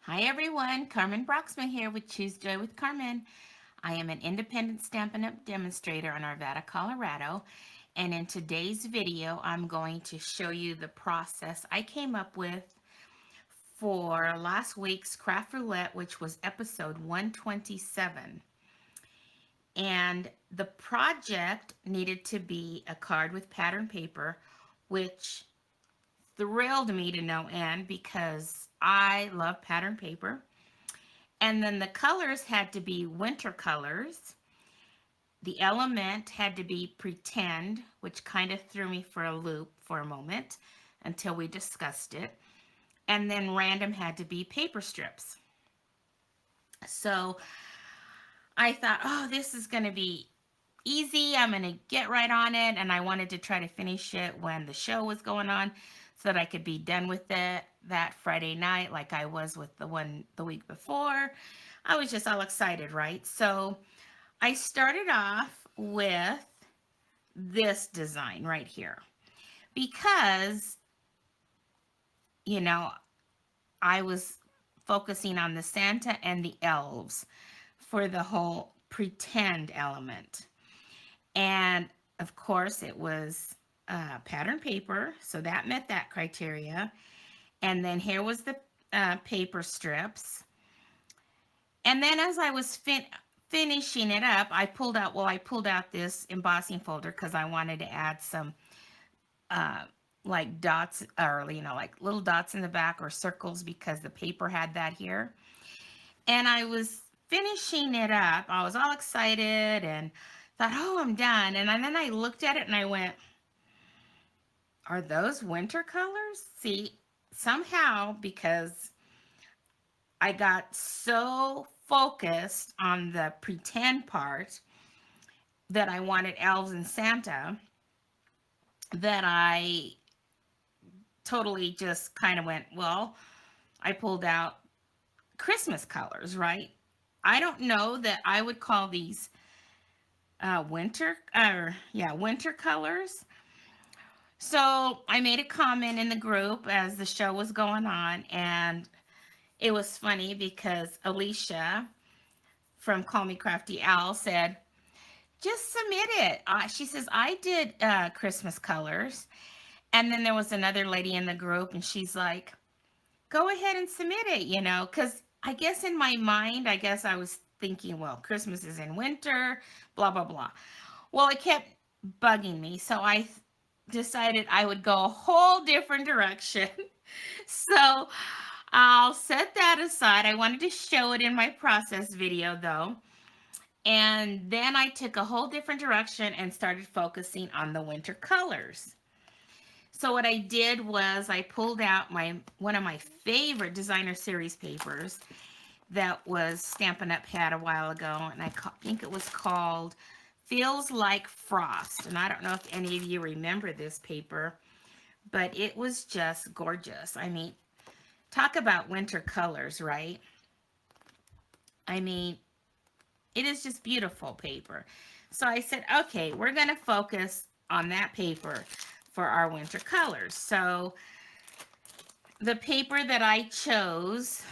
Hi everyone, Carmen Broxman here with Choose Joy with Carmen. I am an independent Stampin' Up! Demonstrator in Arvada, Colorado, and in today's video I'm going to show you the process I came up with for last week's Craft Roulette, which was episode 127. And the project needed to be a card with pattern paper, which thrilled me to no end because I love pattern paper. And then the colors had to be winter colors. The element had to be pretend, which kind of threw me for a loop for a moment until we discussed it. And then random had to be paper strips. So I thought, oh, this is going to be easy. I'm going to get right on it. And I wanted to try to finish it when the show was going on so that I could be done with it that Friday night like I was with the one the week before. I was just all excited, right? So I started off with this design right here because, you know, I was focusing on the Santa and the elves for the whole pretend element. And of course, it was pattern paper, so that met that criteria. And then here was the paper strips. And then as I was finishing it up, I pulled out this embossing folder because I wanted to add some uh, like dots or, like little dots in the back or circles because the paper had that here. And I was finishing it up. I was all excited and thought, oh, I'm done. And then I looked at it and I went, are those winter colors? See, somehow because I got so focused on the pretend part that I wanted elves and Santa that I totally just kind of went, well, I pulled out Christmas colors, right? I don't know that I would call these winter colors. So I made a comment in the group as the show was going on, and it was funny because Alicia from Call Me Crafty Owl said, just submit it. She says, I did Christmas colors. And then there was another lady in the group, and she's like, go ahead and submit it, because I guess in my mind, I guess I was thinking, well, Christmas is in winter, blah, blah, blah. Well, it kept bugging me. So I decided I would go a whole different direction. So I'll set that aside. I wanted to show it in my process video though. And then I took a whole different direction and started focusing on the winter colors. So what I did was I pulled out one of my favorite designer series papers that was Stampin' Up! Had a while ago, and I think it was called Feels Like Frost. And I don't know if any of you remember this paper, but it was just gorgeous. I mean, talk about winter colors, right? I mean, it is just beautiful paper. So I said, okay, we're going to focus on that paper for our winter colors. So the paper that I chose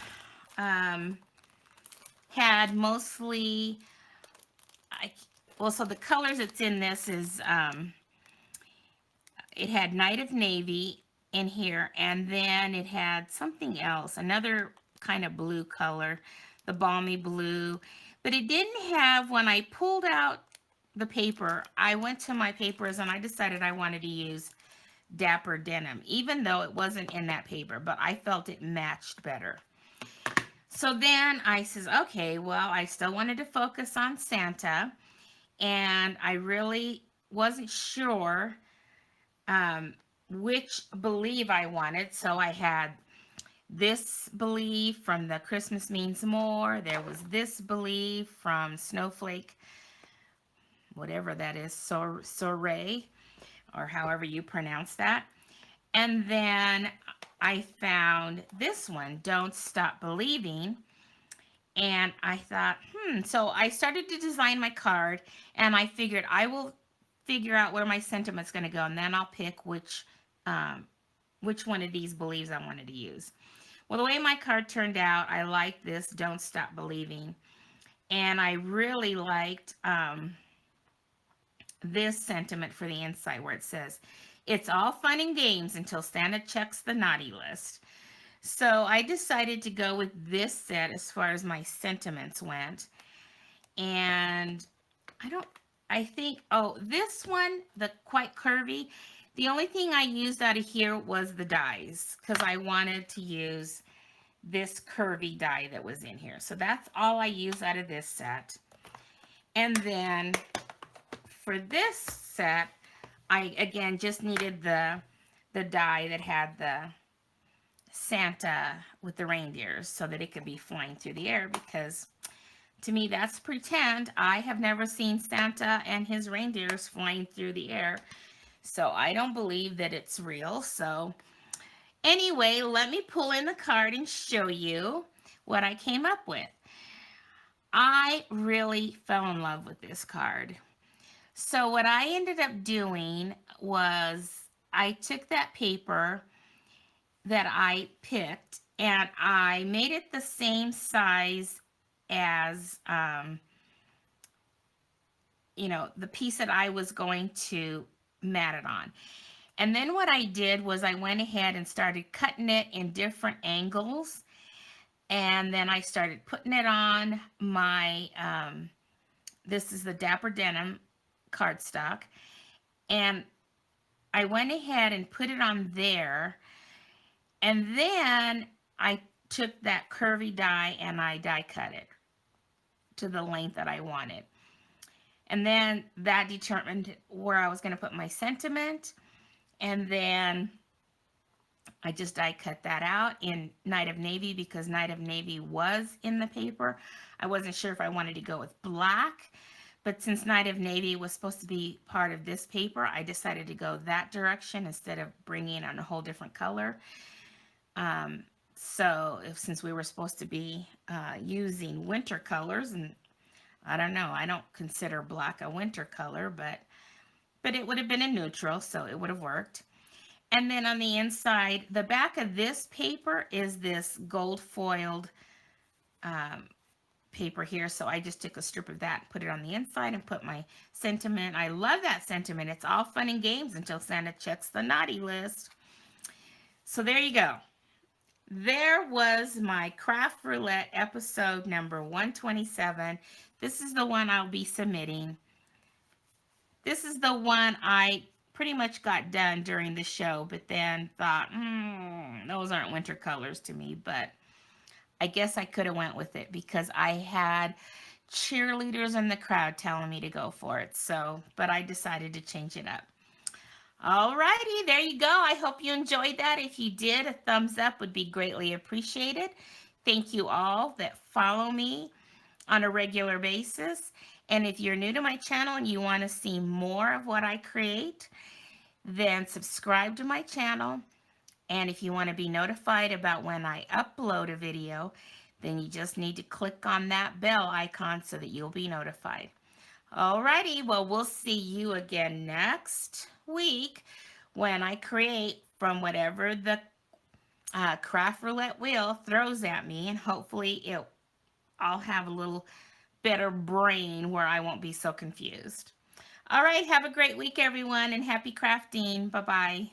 had mostly, so the colors that's in this is, it had Night of Navy in here, and then it had something else, another kind of blue color, the balmy blue. But it didn't have, when I pulled out the paper, I went to my papers and I decided I wanted to use Dapper Denim, even though it wasn't in that paper, but I felt it matched better. So then I says, okay, well, I still wanted to focus on Santa, and I really wasn't sure which believe I wanted. So I had this believe from the Christmas Means More. There was this believe from Snowflake, whatever that is, Soiree, or however you pronounce that. And then I found this one, Don't Stop Believing. And I thought, so I started to design my card, and I figured I will figure out where my sentiment's going to go, and then I'll pick which one of these beliefs I wanted to use. Well, the way my card turned out, I like this Don't Stop Believing. And I really liked this sentiment for the inside where it says, it's all fun and games until Santa checks the naughty list. So I decided to go with this set as far as my sentiments went. And I don't, I think, oh, this one, the quite curvy, the only thing I used out of here was the dies because I wanted to use this curvy die that was in here. So that's all I use out of this set. And then for this set, I again just needed the die that had the Santa with the reindeers so that it could be flying through the air, because to me that's pretend. I have never seen Santa and his reindeers flying through the air, so I don't believe that it's real. So anyway, let me pull in the card and show you what I came up with. I really fell in love with this card. So what I ended up doing was I took that paper that I picked and I made it the same size as, the piece that I was going to mat it on. And then what I did was I went ahead and started cutting it in different angles. And then I started putting it on my, this is the Dapper Denim cardstock. And I went ahead and put it on there. And then I took that curvy die and I die cut it to the length that I wanted. And then that determined where I was going to put my sentiment. And then I just die cut that out in Night of Navy because Night of Navy was in the paper. I wasn't sure if I wanted to go with black, but since Night of Navy was supposed to be part of this paper, I decided to go that direction instead of bringing on a whole different color. Since we were supposed to be using winter colors, and I don't know, I don't consider black a winter color, but it would have been a neutral, so it would have worked. And then on the inside, the back of this paper is this gold foiled paper here. So I just took a strip of that, put it on the inside, and put my sentiment. I love that sentiment. It's all fun and games until Santa checks the naughty list. So there you go. There was my Craft Roulette episode number 127. This is the one I'll be submitting. This is the one I pretty much got done during the show, but then thought, those aren't winter colors to me. But I guess I could have went with it because I had cheerleaders in the crowd telling me to go for it. So, but I decided to change it up. Alrighty, there you go. I hope you enjoyed that. If you did, a thumbs up would be greatly appreciated. Thank you all that follow me on a regular basis. And if you're new to my channel and you want to see more of what I create, then subscribe to my channel. And if you want to be notified about when I upload a video, then you just need to click on that bell icon so that you'll be notified. Alrighty, well, we'll see you again next week when I create from whatever the Craft Roulette wheel throws at me, and hopefully I'll have a little better brain where I won't be so confused. All right, have a great week, everyone, and happy crafting. Bye-bye.